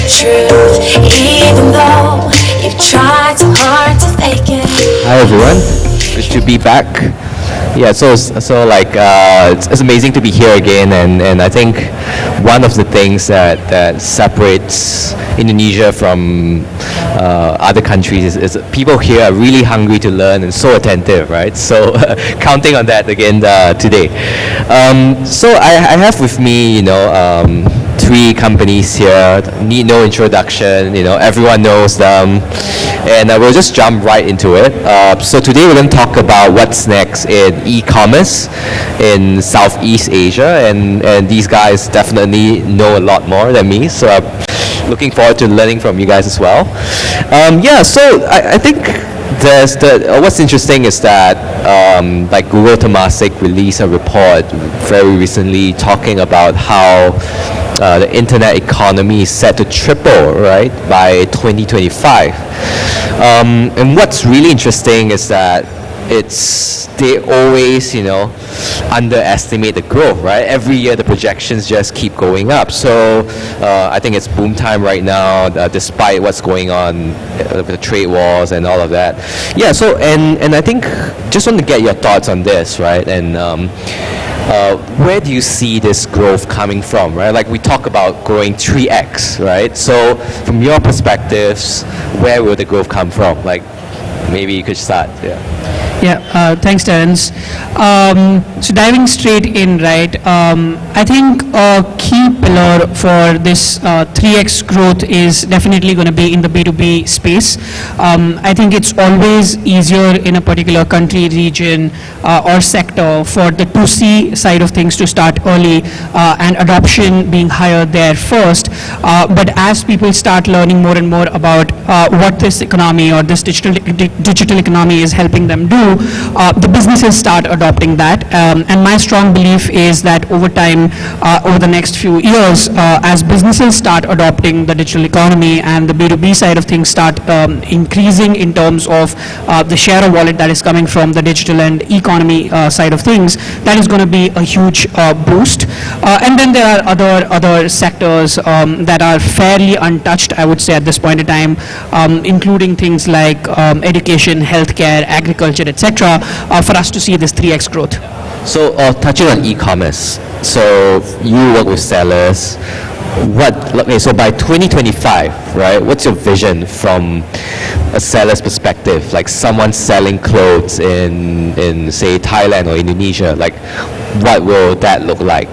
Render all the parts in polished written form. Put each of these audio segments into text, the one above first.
the truth, even though you've tried so hard to fake it. Hi everyone, good to be back. Yeah, so it's amazing to be here again, and I think one of the things that separates Indonesia from other countries is people here are really hungry to learn and so attentive, right? So counting on that again today. So I have with me, three companies here, need no introduction, everyone knows them, and we'll just jump right into it. So today we're going to talk about what's next in e-commerce in Southeast Asia, and these guys definitely know a lot more than me, so I'm looking forward to learning from you guys as well. So I think what's interesting is that like Google Temasek released a report very recently talking about how the internet economy is set to triple, right, by 2025. And what's really interesting is that they always, underestimate the growth, right? Every year the projections just keep going up. So I think it's boom time right now, despite what's going on with the trade wars and all of that. Yeah, so, and I think, just want to get your thoughts on this, right? And where do you see this growth coming from, right? Like we talk about growing 3x, right? So from your perspectives, where will the growth come from? Like maybe you could start, yeah. Yeah, thanks, Terence. So diving straight in, right, I think a key pillar for this 3x growth is definitely going to be in the B2B space. I think it's always easier in a particular country, region, or sector for the 2C side of things to start early and adoption being higher there first. But as people start learning more and more about what this economy or this digital economy is helping them do, the businesses start adopting that, and my strong belief is that over time, over the next few years, as businesses start adopting the digital economy and the B2B side of things start increasing in terms of the share of wallet that is coming from the digital and economy side of things, that is going to be a huge boost. And then there are other sectors that are fairly untouched, I would say, at this point in time, including things like education, healthcare, agriculture, etc., for us to see this 3x growth. So touching on e-commerce, so you work with sellers. So by 2025, right, what's your vision from a seller's perspective? Like someone selling clothes in say Thailand or Indonesia, like what will that look like?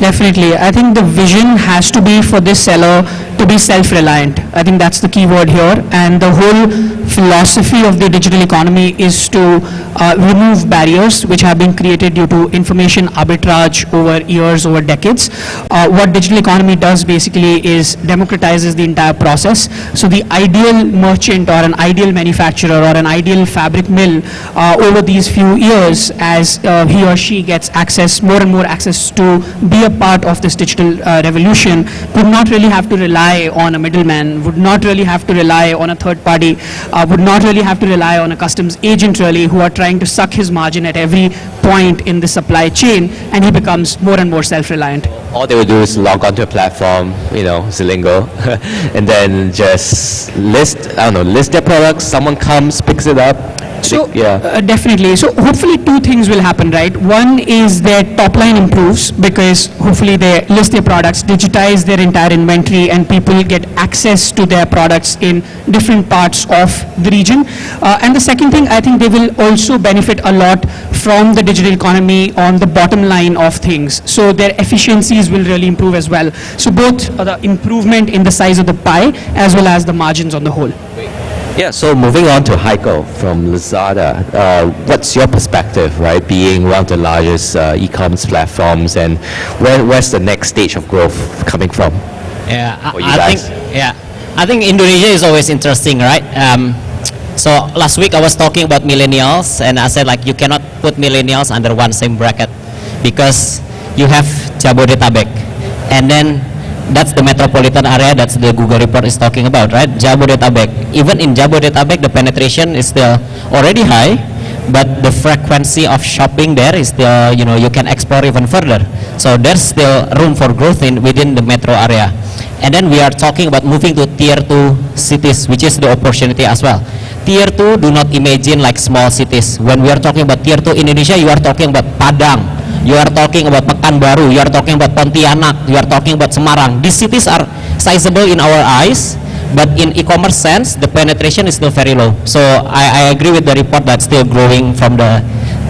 Definitely. I think the vision has to be for this seller to be self-reliant. I think that's the key word here. And the whole philosophy of the digital economy is to remove barriers which have been created due to information arbitrage over years, over decades. What digital economy does basically is democratizes the entire process. So the ideal merchant or an ideal manufacturer or an ideal fabric mill over these few years, as he or she gets access, more and more access to be a part of this digital revolution, would not really have to rely on a middleman, would not really have to rely on a third party, would not really have to rely on a customs agent really, who are trying to suck his margin at every point in the supply chain, and he becomes more and more self-reliant. All they would do is log onto a platform, Zilingo, and then just list their products, someone comes, picks it up. So definitely. So hopefully two things will happen, right? One is their top line improves because hopefully they list their products, digitize their entire inventory, and people get access to their products in different parts of the region. And the second thing, I think they will also benefit a lot from the digital economy on the bottom line of things. So their efficiencies will really improve as well. So both the improvement in the size of the pie as well as the margins on the whole. Yeah, so moving on to Haikal from Lazada, what's your perspective, right, being one of the largest e-commerce platforms, and where's the next stage of growth coming from? Yeah, I think Indonesia is always interesting, right? So last week I was talking about millennials, and I said like you cannot put millennials under one same bracket because you have Jabodetabek, and then that's the metropolitan area. That's the Google report is talking about, right? Jabodetabek. Even in Jabodetabek, the penetration is still already high, but the frequency of shopping there is still, you can explore even further. So there's still room for growth within the metro area. And then we are talking about moving to tier 2 cities, which is the opportunity as well. Tier 2, do not imagine like small cities. When we are talking about tier 2 Indonesia, you are talking about Padang, you are talking about Pekanbaru, you are talking about Pontianak, you are talking about Semarang. These cities are sizable in our eyes, but in e-commerce sense, the penetration is still very low. So I agree with the report that's still growing from the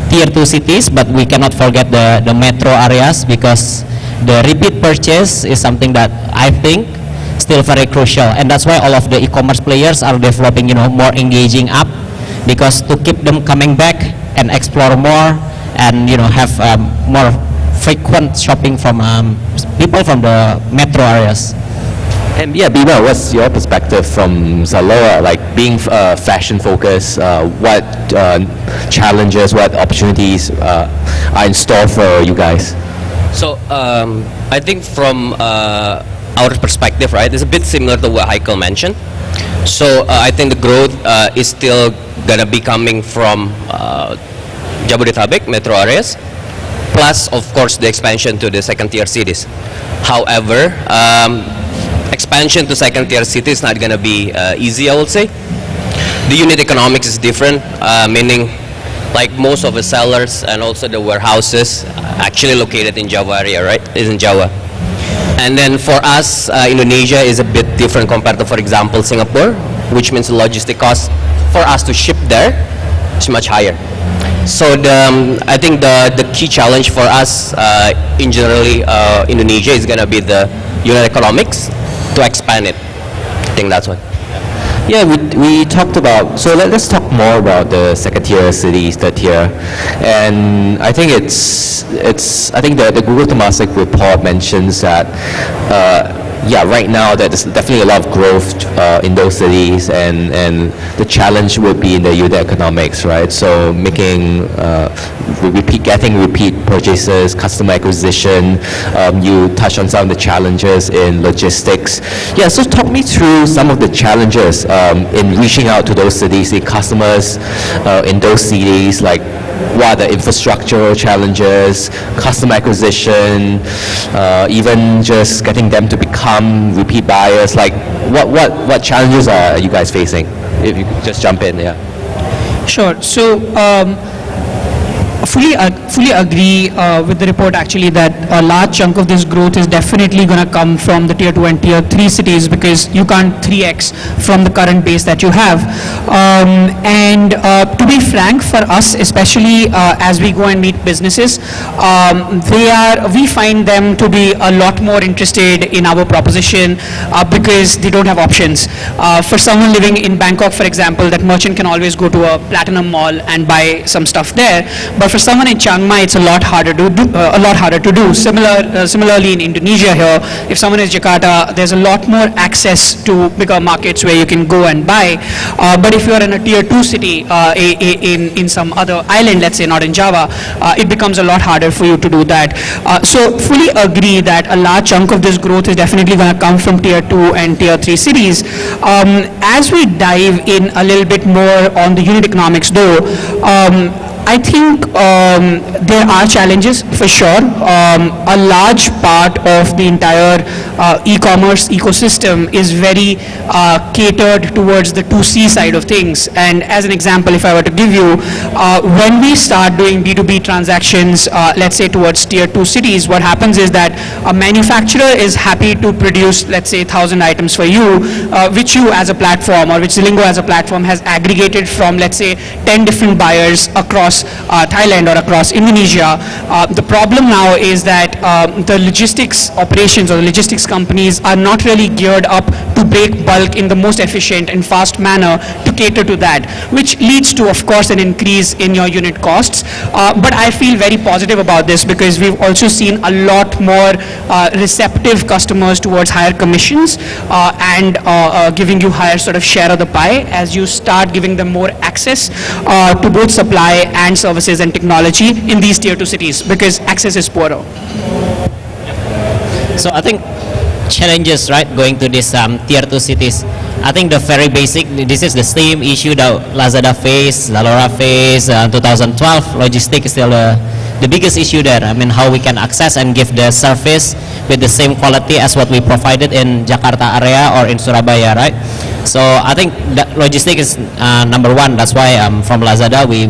tier 2 cities, but we cannot forget the metro areas, because the repeat purchase is something that I think still very crucial, and that's why all of the e-commerce players are developing, more engaging app, because to keep them coming back and explore more, and have more frequent shopping from people from the metro areas. And yeah, Bimo, what's your perspective from ZALORA, like being fashion focused? What challenges, what opportunities are in store for you guys? So I think from our perspective, right, it's a bit similar to what Haikal mentioned. So I think the growth is still gonna be coming from Jabodetabek metro areas, plus of course the expansion to the second tier cities. However, expansion to second tier cities is not gonna be easy, I would say. The unit economics is different, meaning like most of the sellers and also the warehouses actually located in Java area, right? Is in Java. And then for us, Indonesia is a bit different compared to, for example, Singapore, which means the logistic cost for us to ship there is much higher. So I think the key challenge for us in generally Indonesia is gonna be the unit economics to expand it. I think that's what. Yeah, we talked about, so let's talk more about the second tier cities, third tier, and I think I think the Google Temasek report mentions that yeah, right now there's definitely a lot of growth in those cities, and the challenge would be in the unit economics, right? So making getting repeat purchases, customer acquisition. You touched on some of the challenges in logistics. Yeah, so talk me through some of the challenges in reaching out to those cities, the customers in those cities, like what are the infrastructural challenges, customer acquisition, even just getting them to become repeat buyers. Like what challenges are you guys facing? If you could just jump in, yeah. Sure. So fully agree with the report actually that a large chunk of this growth is definitely going to come from the tier 2 and tier 3 cities, because you can't 3x from the current base that you have. And to be frank, for us, especially as we go and meet businesses, we find them to be a lot more interested in our proposition because they don't have options. For someone living in Bangkok, for example, that merchant can always go to a platinum mall and buy some stuff there. But for someone in Chiang Mai, it's a lot harder to do. Similarly in Indonesia here, if someone is Jakarta, there's a lot more access to bigger markets where you can go and buy. But if you're in a tier 2 city in some other island, let's say not in Java, it becomes a lot harder for you to do that. So fully agree that a large chunk of this growth is definitely going to come from tier 2 and tier 3 cities. As we dive in a little bit more on the unit economics though, I think there are challenges for sure. A large part of the entire e-commerce ecosystem is very catered towards the 2C side of things. And as an example, if I were to give you, when we start doing B2B transactions, let's say towards tier 2 cities, what happens is that a manufacturer is happy to produce, let's say, 1,000 items for you, which you as a platform or which Zilingo as a platform has aggregated from, let's say, 10 different buyers across Thailand or across Indonesia. The problem now is that the logistics operations or the logistics companies are not really geared up to break bulk in the most efficient and fast manner to cater to that, which leads to, of course, an increase in your unit costs. But I feel very positive about this because we've also seen a lot more receptive customers towards higher commissions and giving you higher sort of share of the pie as you start giving them more access to both supply and services and technology in these tier 2 cities, because access is poorer. So I think challenges, right, going to these tier 2 cities. I think the very basic, this is the same issue that Lazada faced, ZALORA faced, 2012. Logistics is still the biggest issue there. I mean, how we can access and give the service with the same quality as what we provided in Jakarta area or in Surabaya, right? So I think that logistics is number one. That's why from Lazada we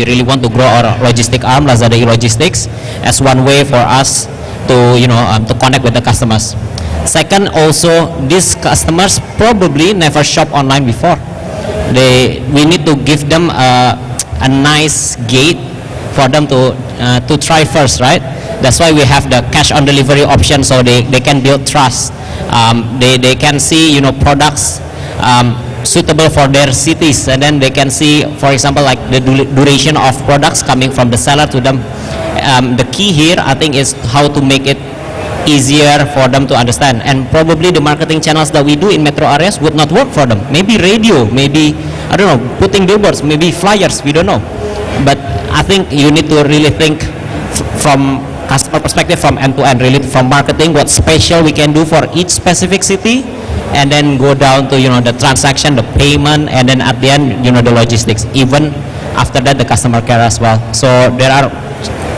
really want to grow our logistic arm, Lazada Logistics, as one way for us to to connect with the customers. Second, also these customers probably never shop online before. We need to give them a nice gate for them to try first, right? That's why we have the cash on delivery option, so they can build trust. They can see products suitable for their cities, and then they can see, for example, like the duration of products coming from the seller to them. The key here, I think, is how to make it easier for them to understand, and probably the marketing channels that we do in metro areas would not work for them. Maybe radio, maybe I don't know, putting billboards, maybe flyers, we don't know. But I think you need to really think from customer perspective, from end to end, really from marketing, what special we can do for each specific city, and then go down to the transaction, the payment, and then at the end the logistics. Even after that, the customer care as well. So there are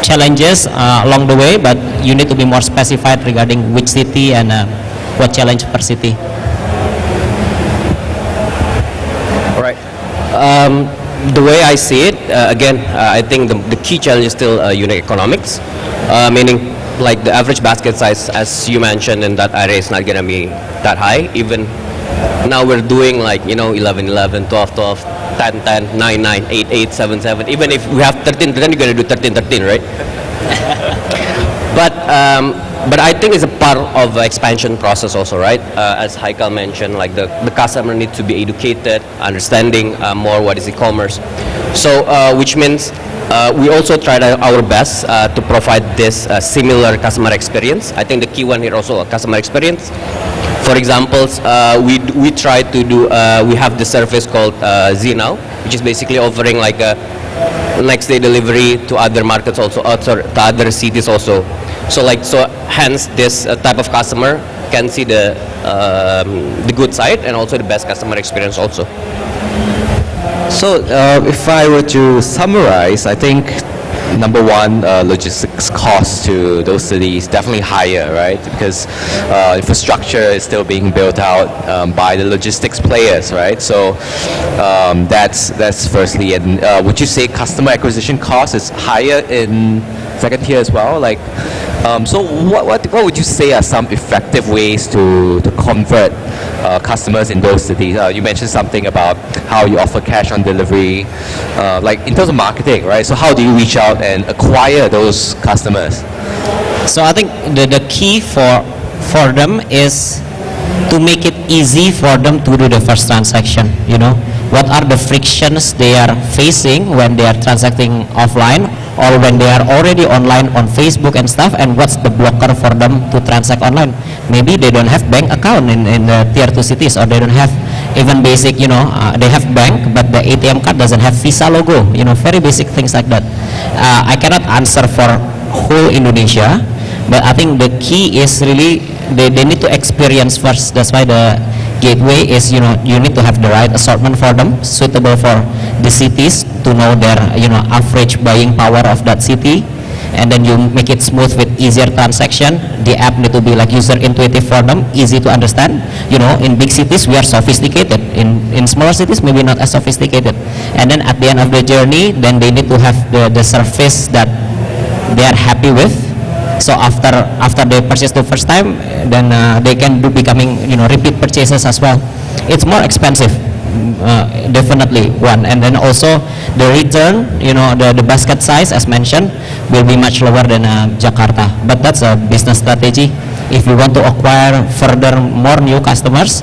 challenges along the way, but you need to be more specified regarding which city and what challenge per city. All right. The way I see it, again, I think the key challenge is still unit economics, meaning like the average basket size, as you mentioned, in that area is not going to be that high. Even now we're doing like 11 11, 12 12, 10 10, 9 9, 8 8, 7 7. Even if we have 13, then you're going to do 13 13, right? But I think it's a part of the expansion process also, right? As Haikal mentioned, like the customer needs to be educated, understanding more what is e-commerce. So which means we also tried our best to provide this similar customer experience. I think the key one here also customer experience. For example, we try to do, we have the service called Now, which is basically offering like a next day delivery to other markets also, to other cities also. So hence this type of customer can see the good side and also the best customer experience also. So if I were to summarize, I think number one, logistics costs to those cities definitely higher, right? Because infrastructure is still being built out by the logistics players, right? So that's firstly. And would you say customer acquisition cost is higher in second tier as well? Like, so what would you say are some effective ways to convert customers in those cities? You mentioned something about how you offer cash on delivery, like in terms of marketing, right? So how do you reach out and acquire those customers? So I think the key for them is to make it easy for them to do the first transaction. What are the frictions they are facing when they are transacting offline or when they are already online on Facebook and stuff, and what's the blocker for them to transact online? Maybe they don't have bank account in the tier 2 cities, or they don't have even basic, they have bank, but the ATM card doesn't have Visa logo, very basic things like that. I cannot answer for whole Indonesia, but I think the key is really they need to experience first. That's why the gateway is, you need to have the right assortment for them, suitable for the cities, to know their, average buying power of that city, and then you make it smooth with easier transaction. The app need to be like user intuitive for them, easy to understand. In big cities we are sophisticated, in smaller cities maybe not as sophisticated. And then at the end of the journey, then they need to have the service that they are happy with. So after they purchase the first time, then they can do becoming repeat purchases as well. It's more expensive, definitely one, and then also the return, the basket size as mentioned will be much lower than Jakarta. But that's a business strategy. If you want to acquire further more new customers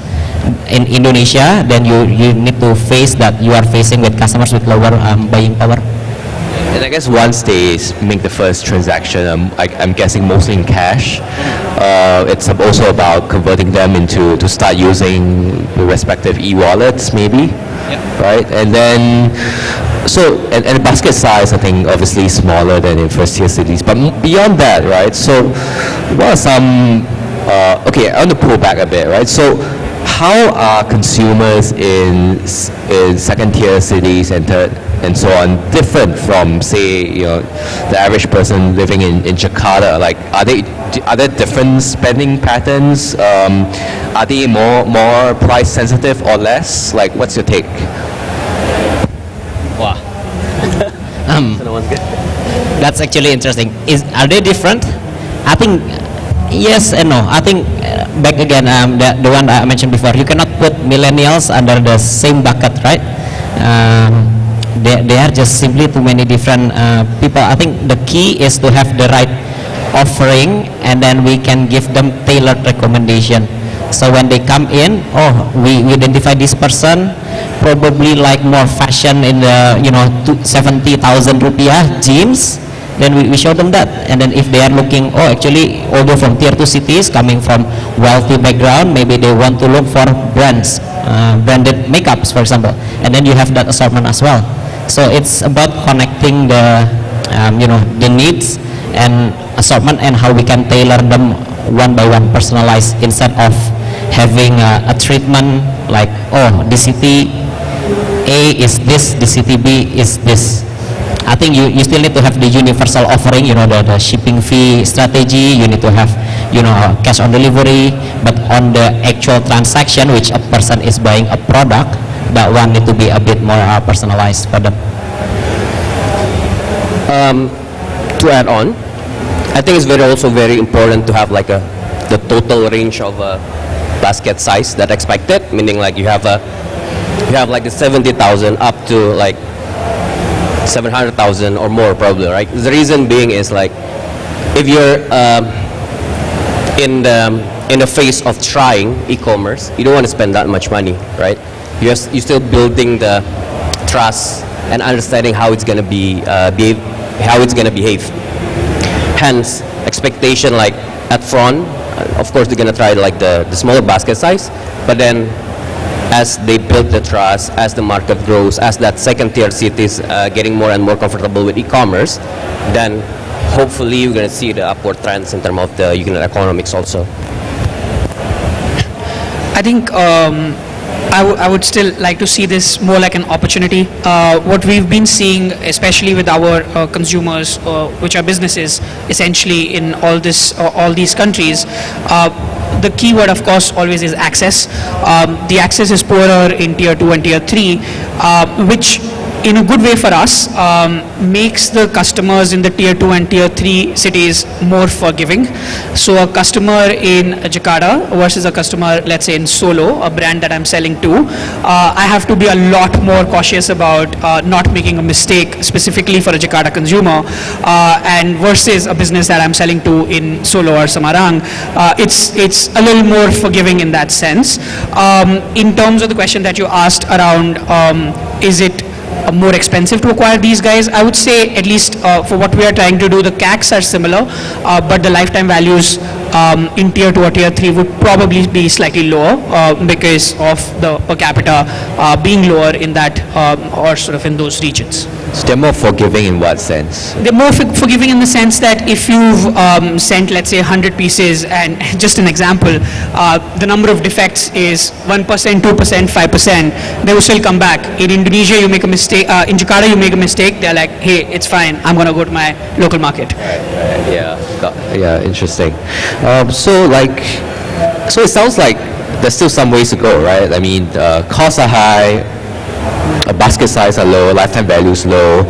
in Indonesia, then you need to face that you are facing with customers with lower buying power. And I guess once they make the first transaction, I'm guessing mostly in cash, it's also about converting them to start using the respective e-wallets maybe, right? And then, and the basket size, I think, obviously smaller than in first tier cities. But beyond that, right, so what are some, okay, I want to pull back a bit, right? So how are consumers in second-tier cities and third and so on different from, say, the average person living in Jakarta? Like, are there different spending patterns? Are they more price sensitive or less? Like, what's your take? Wow. That's actually interesting. Are they different? I think yes and no. I think back again, the one I mentioned before, you cannot put millennials under the same bucket, right? They are just simply too many different people. I think the key is to have the right offering, and then we can give them tailored recommendation. So when they come in, we identify this person probably like more fashion in the 70,000 rupiah jeans, then we show them that. And then if they are looking, actually although from tier 2 cities, coming from wealthy background, maybe they want to look for brands, branded makeups, for example, and then you have that assortment as well. So it's about connecting the the needs and assortment, and how we can tailor them one by one, personalized, instead of having a treatment like, the city A is this, the city B is this. I think you still need to have the universal offering, the shipping fee strategy. You need to have cash on delivery, but on the actual transaction, which a person is buying a product, that one need to be a bit more personalized for them. To add on, I think it's also very important to have like the total range of basket size that expected, meaning like you have like the 70,000 up to like 700,000 or more probably, right? The reason being is like, if you're in the phase of trying e-commerce, you don't want to spend that much money, right? You're still building the trust and understanding how it's gonna behave. Hence, expectation like at front, of course they're gonna try like the smaller basket size, but then as they build the trust, as the market grows, as that second tier cities getting more and more comfortable with e-commerce, then hopefully you're going to see the upward trends in terms of the unit economics also. I think I would still like to see this more like an opportunity. What we've been seeing, especially with our consumers, which are businesses, essentially in all these countries, the key word, of course, always is access. The access is poorer in tier 2 and tier 3, which in a good way for us makes the customers in the tier 2 and tier 3 cities more forgiving. So a customer in Jakarta versus a customer, let's say in Solo, a brand that I'm selling to, I have to be a lot more cautious about not making a mistake specifically for a Jakarta consumer, and versus a business that I'm selling to in Solo or Samarang, it's a little more forgiving in that sense. In terms of the question that you asked around, is it more expensive to acquire these guys, I would say, at least for what we are trying to do, the CACs are similar, but the lifetime values in tier 2 or tier 3 would probably be slightly lower because of the per capita being lower in that or sort of in those regions. So they're more forgiving in what sense? They're more forgiving in the sense that if you've sent, let's say, 100 pieces, and just an example, the number of defects is 1%, 2%, 5%, they will still come back. In Indonesia, you make a mistake, in Jakarta, you make a mistake, they're like, hey, it's fine, I'm going to go to my local market. Yeah, interesting. So it sounds like there's still some ways to go, right? I mean, costs are high, basket size are low, lifetime value is low,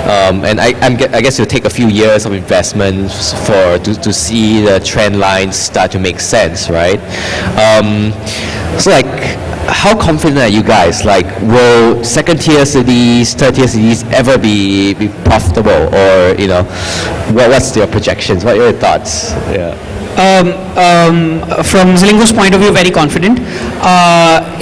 and I guess it'll take a few years of investment to see the trend lines start to make sense, right? So how confident are you guys? Will second tier cities, third tier cities ever be profitable, or what's your projections? What are your thoughts? Yeah. From Zilingo's point of view, very confident,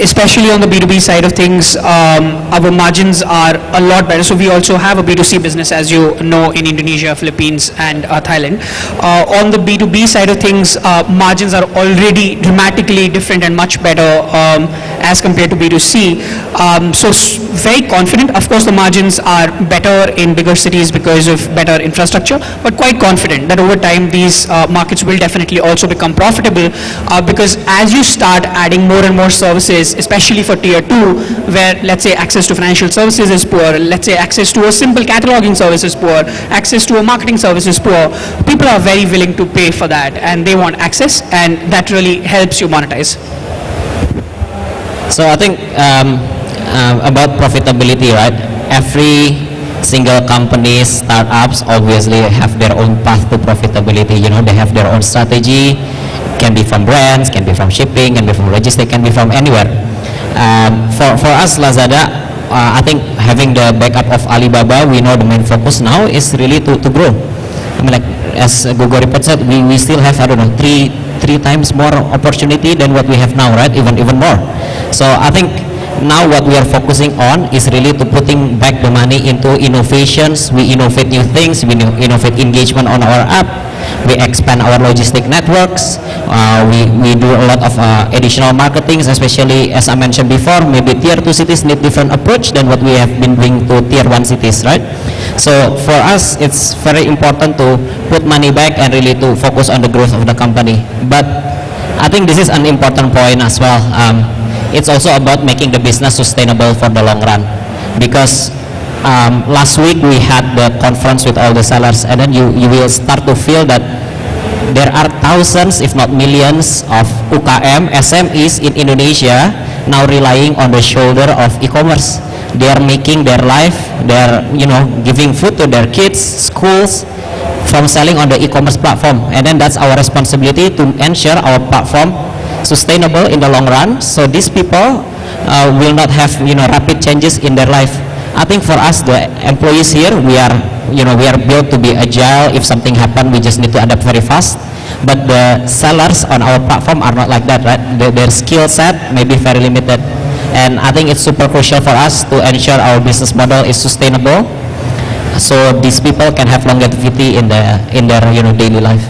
especially on the B2B side of things. Our margins are a lot better. So we also have a B2C business, as you know, in Indonesia, Philippines, and Thailand. On the B2B side of things, margins are already dramatically different and much better as compared to B2C. So very confident. Of course, the margins are better in bigger cities because of better infrastructure, but quite confident that over time these markets will definitely also become profitable, because as you start adding more and and more services, especially for tier 2, where let's say access to financial services is poor, let's say access to a simple cataloging service is poor, access to a marketing service is poor, people are very willing to pay for that and they want access, and that really helps you monetize. So I think about profitability, right? Every single company, startups obviously have their own path to profitability. They have their own strategy. Can be from brands, can be from shipping, can be from logistics, can be from anywhere. For us, Lazada, I think having the backup of Alibaba, we know the main focus now is really to grow. I mean, like as Google report said, we still have, I don't know, three times more opportunity than what we have now, right? Even more. So I think now what we are focusing on is really to putting back the money into innovations. We innovate new things, we innovate engagement on our app, we expand our logistic networks, we do a lot of additional marketing, especially as I mentioned before, maybe tier 2 cities need different approach than what we have been doing to tier 1 cities, right? So for us, it's very important to put money back and really to focus on the growth of the company. But I think this is an important point as well. It's also about making the business sustainable for the long run, because last week we had the conference with all the sellers, and then you will start to feel that there are thousands, if not millions, of UKM SMEs in Indonesia now relying on the shoulder of e-commerce. They are making their life, they're giving food to their kids, schools, from selling on the e-commerce platform. And then that's our responsibility to ensure our platform sustainable in the long run, so these people will not have rapid changes in their life. I think for us, the employees here, we are built to be agile. If something happens, we just need to adapt very fast. But the sellers on our platform are not like that, right? Their skill set may be very limited, and I think it's super crucial for us to ensure our business model is sustainable, so these people can have longevity in their daily life.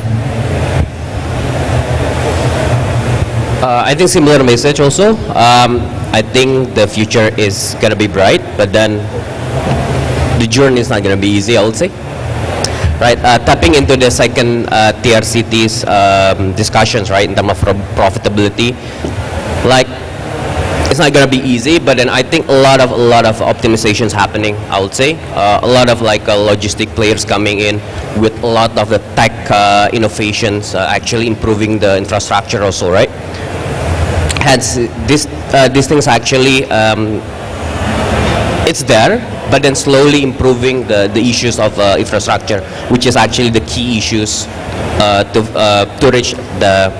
I think similar message also. I think the future is gonna be bright, but then the journey is not gonna be easy, I would say. Right, tapping into the second tier cities discussions, right, in terms of profitability, like it's not gonna be easy, but then I think a lot of optimizations happening, I would say. A lot of logistic players coming in with a lot of the tech innovations, actually improving the infrastructure also, right? Hence, these things actually, it's there, but then slowly improving the issues of infrastructure, which is actually the key issues to reach the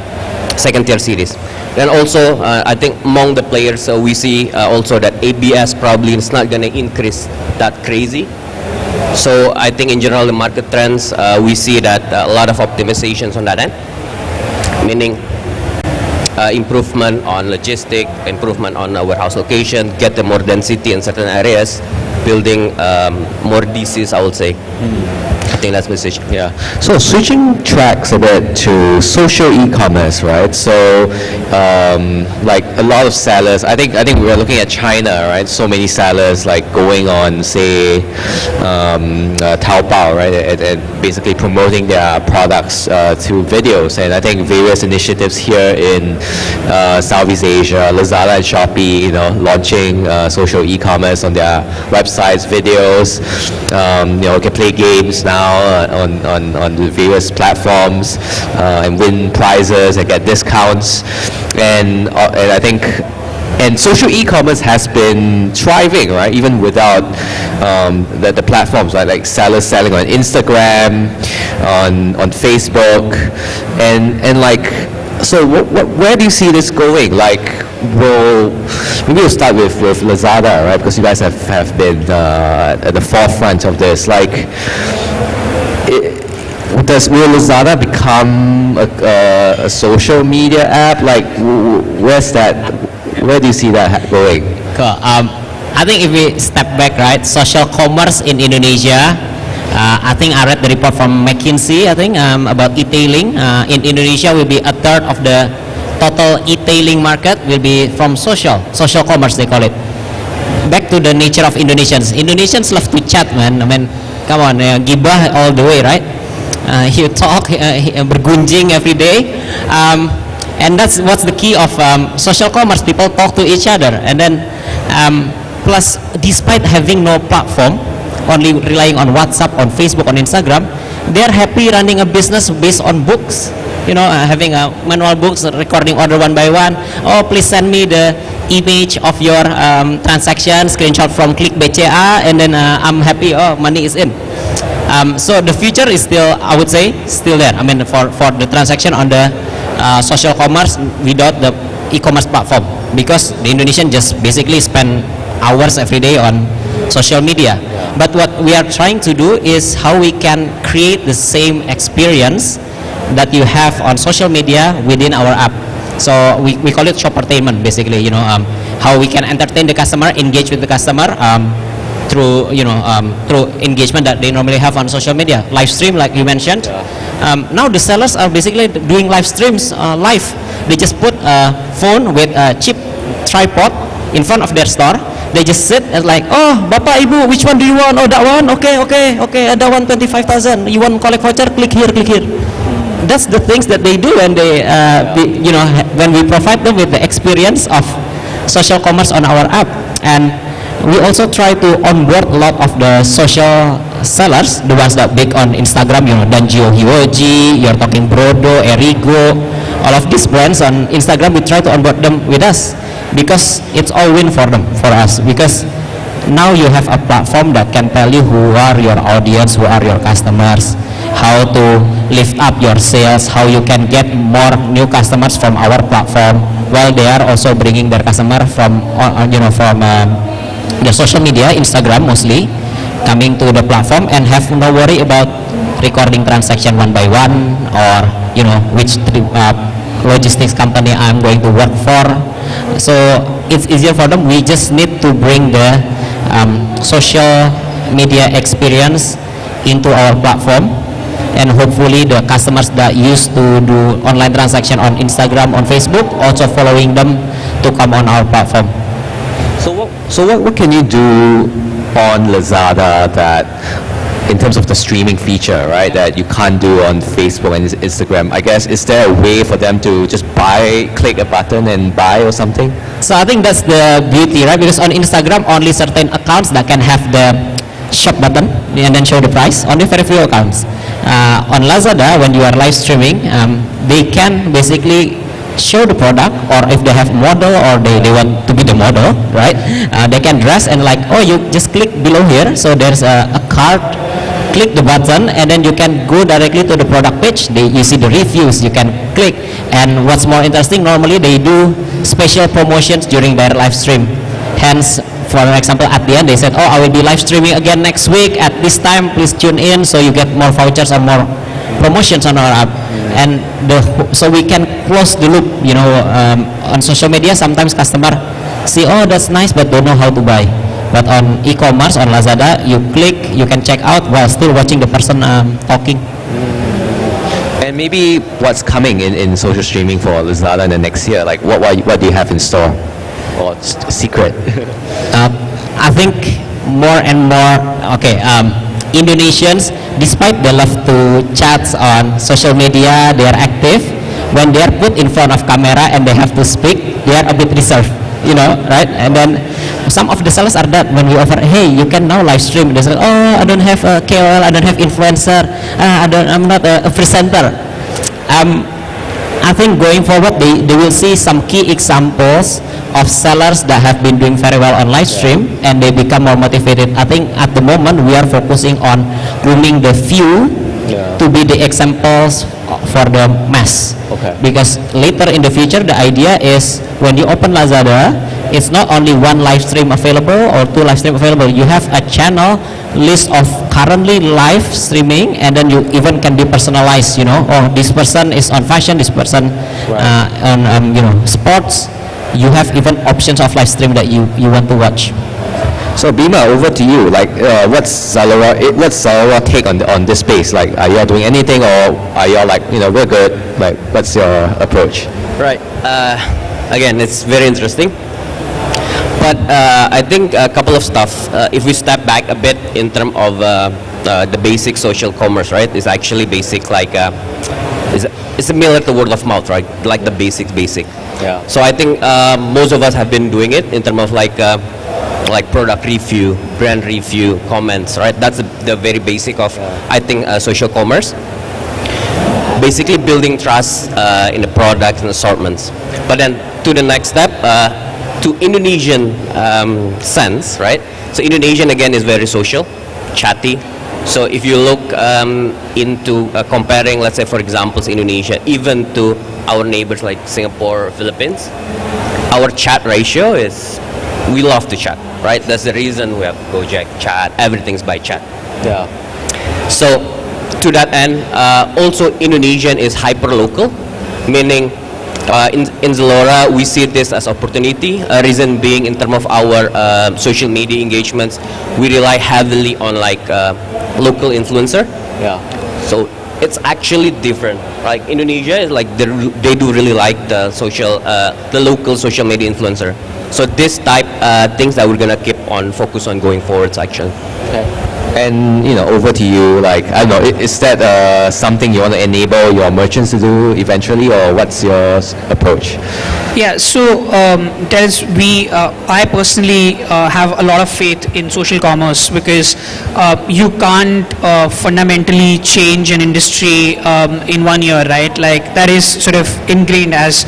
second tier cities. Then also, I think among the players, we see also that ABS probably is not going to increase that crazy. So I think in general, the market trends, we see that a lot of optimizations on that end, meaning improvement on logistic, improvement on warehouse location, get the more density in certain areas, building more DCs, I would say. I think that's message. Yeah. So switching tracks a bit to social e-commerce, right? So like a lot of sellers, I think we're looking at China, right? So many sellers like going on, say, Taobao, right? And basically promoting their products through videos. And I think various initiatives here in Southeast Asia, Lazada and Shopee, launching social e-commerce on their websites, videos. You can play games now on the various platforms and win prizes and get discounts, and I think social e-commerce has been thriving, right? Even without the platforms, right? Like sellers selling on Instagram, on Facebook, and like, so where do you see this going? Like, maybe we'll start with Lazada, right? Because you guys have been at the forefront of this. Like, will Lazada become a social media app? Like, where do you see that going? Cool. I think if we step back, right, social commerce in Indonesia, I think I read the report from McKinsey, I think, about e-tailing. In Indonesia will be a third of the total e-tailing market will be from social commerce, they call it. Back to the nature of Indonesians. Indonesians love to chat, man. I mean, come on, gibah all the way, right? You talk, bergunjing every day. And that's what's the key of social commerce. People talk to each other, and then plus, despite having no platform, only relying on WhatsApp, on Facebook, on Instagram, they are happy running a business based on books. You know, having a manual books, recording order one by one. Oh, please send me the image of your transaction, screenshot from Klik BCA, and then I'm happy. Oh, money is in. So the future is still, I would say, still there. I mean, for the transaction on the social commerce without the e-commerce platform, because the Indonesian just basically spend hours every day on social media. But what we are trying to do is how we can create the same experience that you have on social media within our app. So we call it shoppertainment, basically. You know, how we can entertain the customer, engage with the customer through through engagement that they normally have on social media. Live stream, like you mentioned. Now the sellers are basically doing live streams live. They just put a phone with a cheap tripod in front of their store. They just sit and like, oh, Bapak, Ibu, which one do you want? Oh, that one? Okay, that one 25,000. You want collect voucher? Click here, click here. That's the things that they do, and they, when we provide them with the experience of social commerce on our app. And we also try to onboard a lot of the social sellers, the ones that big on Instagram, Danjio Hiwoji, you're talking Brodo, Erigo, all of these brands on Instagram. We try to onboard them with us, because it's all win for them, for us, because now you have a platform that can tell you who are your audience, who are your customers, how to lift up your sales, how you can get more new customers from our platform, while they are also bringing their customer from the social media, Instagram mostly, coming to the platform, and have no worry about recording transaction one by one, or which logistics company I'm going to work for. So it's easier for them. We just need to bring the social media experience into our platform, and hopefully the customers that used to do online transaction on Instagram, on Facebook, also following them to come on our platform. So what can you do on Lazada that, in terms of the streaming feature, right, that you can't do on Facebook and Instagram? I guess, is there a way for them to just click a button and buy or something? So I think that's the beauty, right? Because on Instagram, only certain accounts that can have the shop button and then show the price, only very few accounts. On Lazada, when you are live streaming, they can basically show the product, or if they have model, or they want to be the model, right? They can dress and like, oh, you just click below here, so there's a card, click the button, and then you can go directly to the product page. You see the reviews, you can click. And what's more interesting, normally they do special promotions during their live stream. Hence, for example, at the end they said, oh, I will be live streaming again next week at this time, please tune in, so you get more vouchers or more promotions on our app. And so we can close the loop. On social media, sometimes customer see, oh, that's nice, but don't know how to buy. But on e-commerce, on Lazada, you click, you can check out while still watching the person talking. And maybe what's coming in social streaming for Lazada in the next year? Like, what do you have in store? Or secret? I think more and more, Indonesians, despite they love to chat on social media, they are active. When they are put in front of camera and they have to speak, they are a bit reserved, right? And then some of the sellers are that when we offer, hey, you can now live stream, they say, oh, I don't have a KOL, I don't have influencer, I'm not a presenter. I think going forward, they will see some key examples of sellers that have been doing very well on live stream, and they become more motivated. I think at the moment we are focusing on grooming the few to be the examples for the mass. Okay. Because later in the future, the idea is when you open Lazada, it's not only one live stream available or two live stream available. You have a channel list of currently live streaming, and then you even can be personalized. Oh, this person is on fashion, this person on sports. You have even options of live stream that you want to watch. So Bima, over to you. Like, what's ZALORA take on this space? Like, are you doing anything, or are you like, we're good? Like, what's your approach? Right. Again, it's very interesting. But I think a couple of stuff. If we step back a bit in terms of the basic social commerce, right? It's actually basic like is similar to word of mouth, right? Like the basic. Yeah. So I think most of us have been doing it in terms of like product review, brand review, comments, right? That's the very basic of I think social commerce. Basically building trust in the products and assortments. But then to the next step, to Indonesian sense, right? So Indonesian again is very social, chatty. So if you look into comparing, let's say for example, Indonesia, even to our neighbors like Singapore or Philippines, our chat ratio is, we love to chat, right? That's the reason we have Gojek, chat, everything's by chat. Yeah. So to that end, also Indonesian is hyper local, meaning in ZALORA we see this as opportunity. Reason being, in terms of our social media engagements, we rely heavily on like local influencer. Yeah. So it's actually different. Like Indonesia is like they do really like the local social media influencer. So this type things that we're gonna keep on focus on going forwards actually. Okay. And over to you. Like, I don't know, is that something you want to enable your merchants to do eventually, or what's your approach? Yeah, so Terence, I personally have a lot of faith in social commerce, because you can't fundamentally change an industry in 1 year, right? Like, that is sort of ingrained, as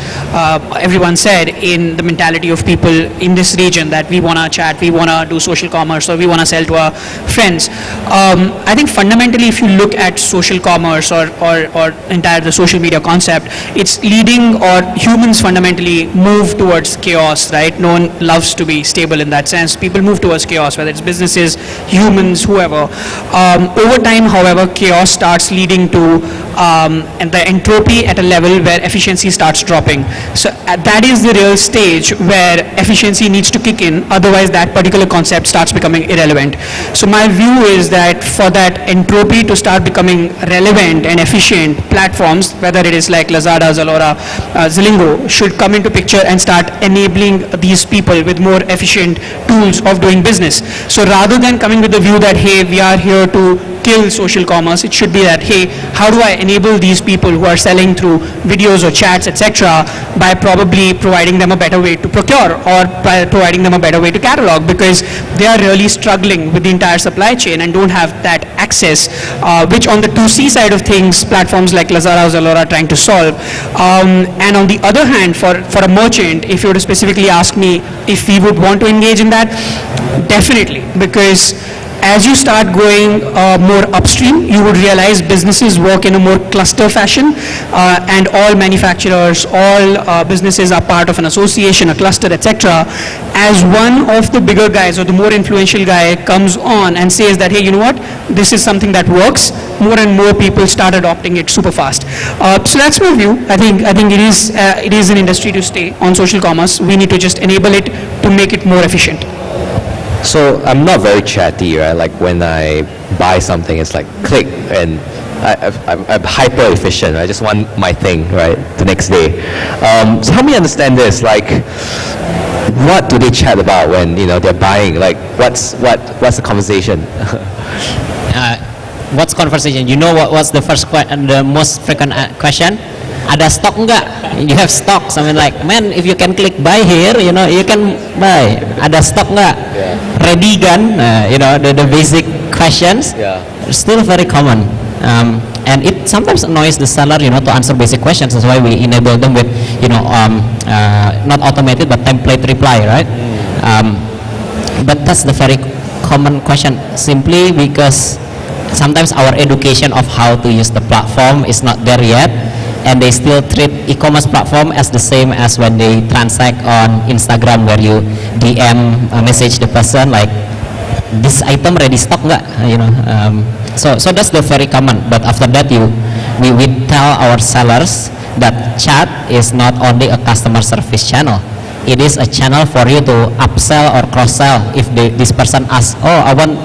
everyone said, in the mentality of people in this region, that we want to chat, we want to do social commerce, or we want to sell to our friends. I think fundamentally, if you look at social commerce or entire the social media concept, it's leading, or humans fundamentally move towards chaos, right? No one loves to be stable in that sense. People move towards chaos, whether it's businesses, humans, whoever. Over time, however, chaos starts leading to and the entropy at a level where efficiency starts dropping. So that is the real stage where efficiency needs to kick in, otherwise that particular concept starts becoming irrelevant. So my view is that for that entropy to start becoming relevant and efficient, platforms, whether it is like Lazada, ZALORA, Zilingo, should come into picture and start enabling these people with more efficient tools of doing business. So rather than coming with the view that, hey, we are here to kill social commerce, it should be that, hey, how do I enable these people who are selling through videos or chats, etc., by probably providing them a better way to procure, or by providing them a better way to catalog, because they are really struggling with the entire supply chain and don't have that access, which on the 2C side of things, platforms like Lazada or ZALORA are trying to solve. And on the other hand, for a merchant, if you were to specifically ask me if we would want to engage in that, definitely, because as you start going more upstream, you would realize businesses work in a more cluster fashion, and all manufacturers, all businesses are part of an association, a cluster, etc. As one of the bigger guys or the more influential guy comes on and says that, hey, you know what, this is something that works, more and more people start adopting it super fast. So that's my view. I think it is an industry to stay on social commerce. We need to just enable it to make it more efficient. So I'm not very chatty, right? Like when I buy something, it's like click, and I'm hyper efficient. I just want my thing, right, the next day. So help me understand this. Like, what do they chat about when they're buying? Like, what's the conversation? What's conversation? You know what's the the most frequent question? Ada stock enggak? You have stock. Something like, man, if you can click buy here, you can buy. Ada stock enggak? Yeah. Ready gun? The basic questions. Yeah. Still very common. And it sometimes annoys the seller, to answer basic questions. That's why we enable them with, not automated but template reply, right? But that's the very common question, simply because sometimes our education of how to use the platform is not there yet, and they still treat e-commerce platform as the same as when they transact on Instagram, where you DM message the person like, this item ready stock nggak? So that's the very common. But after that, we tell our sellers that chat is not only a customer service channel. It is a channel for you to upsell or cross-sell. If this person asks, oh, I want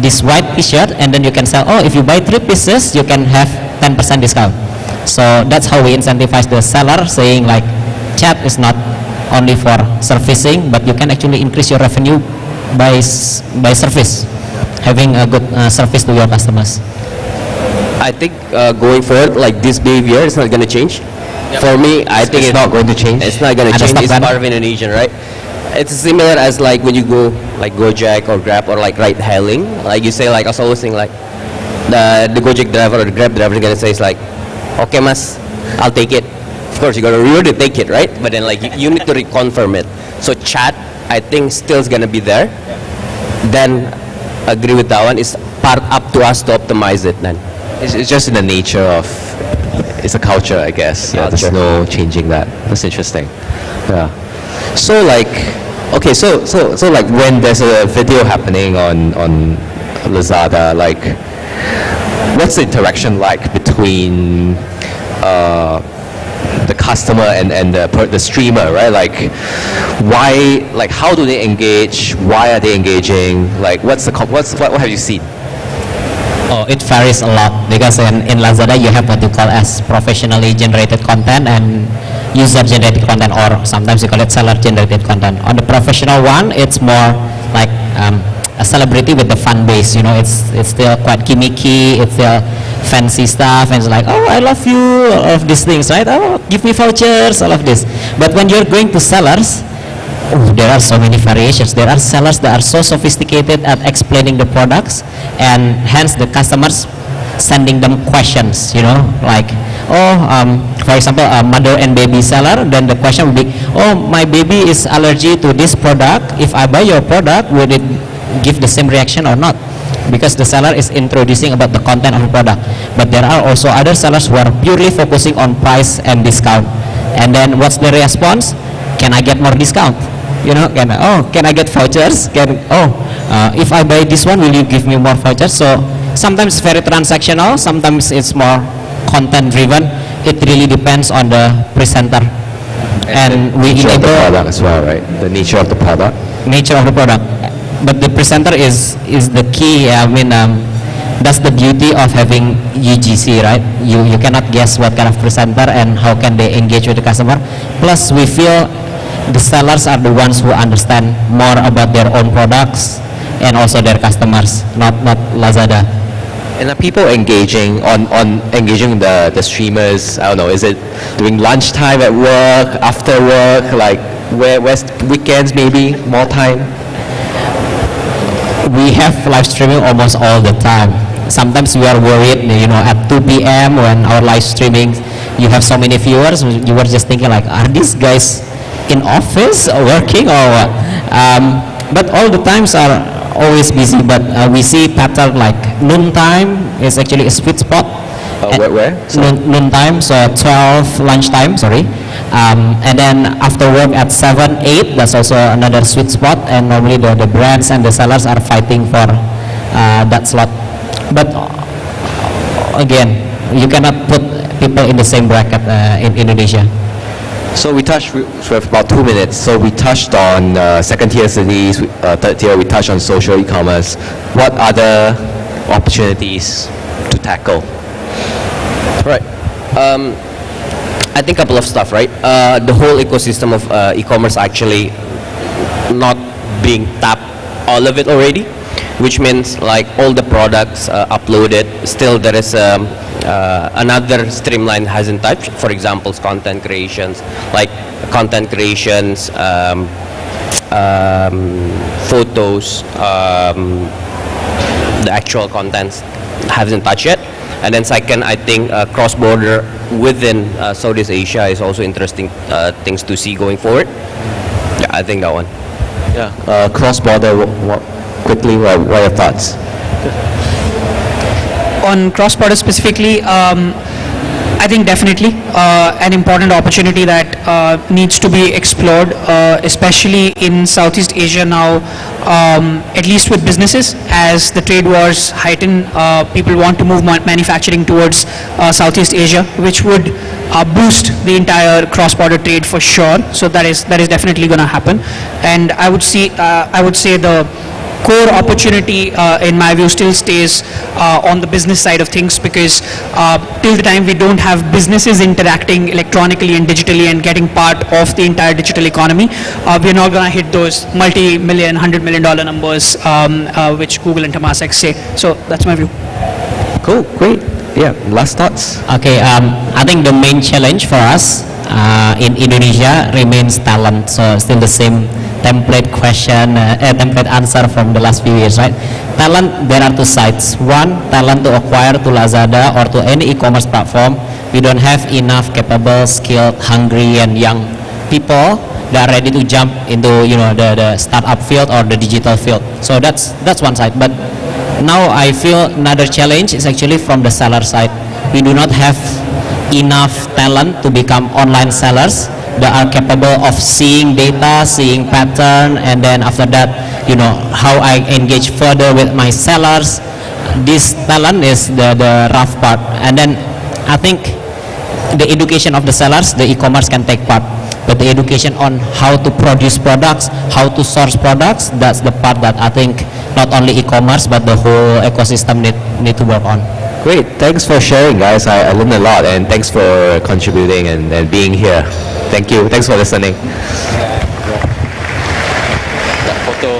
this white t-shirt, and then you can sell, oh, if you buy 3 pieces, you can have 10% discount. So that's how we incentivize the seller, saying like, chat is not only for servicing, but you can actually increase your revenue by service, having a good service to your customers. I think going forward, like this behavior is not going to change. For me, I think It's not going to change. It's not going to change. It's part of Indonesian, right? It's similar as like when you go like Gojek or Grab or like ride hailing. Like you say, like I was always saying, like the Gojek driver or the Grab driver is gonna say, it's like, okay, mas, I'll take it. Of course, you gotta really take it, right? But then like you need to reconfirm it. So chat, I think, still is gonna be there. Then agree with that one. It's part up to us to optimize it. Then It's just in the nature of, it's a culture, I guess. Yeah, there's Culture. no changing that. That's interesting. Yeah. So like, okay, so like when there's a video happening on Lazada, like, what's the interaction like between the customer and the streamer, right? Like, why, like, how do they engage? Why are they engaging? Like, what have you seen? Oh, it varies a lot because in Lazada you have what you call as professionally generated content and user generated content, or sometimes you call it seller generated content. On the professional one, it's more like a celebrity with the fan base. You know, it's still quite gimmicky, it's still fancy stuff, and it's like, oh, I love you, all of these things, right? Oh, give me vouchers, all of this. But when you're going to sellers, oh, there are so many variations. There are sellers that are so sophisticated at explaining the products, and hence the customers sending them questions, you know, like, for example, a mother and baby seller, then the question would be, oh, my baby is allergic to this product. If I buy your product, would it give the same reaction or not? Because the seller is introducing about the content of the product. But there are also other sellers who are purely focusing on price and discount. And then what's the response? Can I get more discount? You know, can I get vouchers? If I buy this one, will you give me more vouchers? So sometimes it's very transactional, sometimes it's more content driven. It really depends on the presenter. And we Nature of the enable product as well, right? The nature of the product. nature of the product. But the presenter is the key. I mean, that's the beauty of having UGC, right? You cannot guess what kind of presenter and how can they engage with the customer. Plus, we feel the sellers are the ones who understand more about their own products and also their customers, not Lazada. And are people engaging on engaging the streamers? I don't know. Is it during lunchtime at work, after work, like where's weekends maybe more time? We have live streaming almost all the time. Sometimes we are worried, you know, at 2 p.m. when our live streaming, you have so many viewers, you were just thinking like, are these guys in office or working or what? But all the times are always busy, but we see pattern like noon time is actually a sweet spot. Where? Noon time, so 12 lunchtime, sorry. And then after work at 7, 8, that's also another sweet spot, and normally the brands and the sellers are fighting for that slot. But again, you cannot put people in the same bracket in Indonesia. So we have about 2 minutes. So we touched on second tier cities, third tier, we touched on social e-commerce. What other opportunities to tackle? right. I think a couple of stuff, right? The whole ecosystem of e-commerce actually not being tapped, all of it already, which means like all the products uploaded, still there is another streamline hasn't touched. For example, content creations, photos, the actual contents haven't touched yet. And then second, I think cross-border within Southeast Asia is also interesting things to see going forward. Yeah, I think that one. Yeah. Cross-border, quickly, what are your thoughts? On cross-border specifically, I think definitely an important opportunity that needs to be explored, especially in Southeast Asia now, at least with businesses. As the trade wars heighten, people want to move manufacturing towards Southeast Asia, which would boost the entire cross-border trade for sure. So that is definitely going to happen. And I would say the core opportunity, in my view, still stays on the business side of things, because till the time we don't have businesses interacting electronically and digitally and getting part of the entire digital economy, we're not going to hit those multi-million, $100 million numbers which Google and Temasek say. So that's my view. Cool, great. Yeah, last thoughts? Okay, I think the main challenge for us in Indonesia remains talent. So still the same template question, template answer from the last few years, right? Talent, there are two sides. One, talent to acquire to Lazada or to any e-commerce platform. We don't have enough capable, skilled, hungry, and young people that are ready to jump into the startup field or the digital field. So that's one side. But now I feel another challenge is actually from the seller side. We do not have enough talent to become online sellers that are capable of seeing data, seeing pattern, and then after that, how I engage further with my sellers. This talent is the rough part. And then I think the education of the sellers, the e-commerce can take part. But the education on how to produce products, how to source products, that's the part that I think not only e-commerce but the whole ecosystem need to work on. Great, thanks for sharing, guys. I learned a lot, and thanks for contributing and being here. Thank you. Thanks for listening. Photo.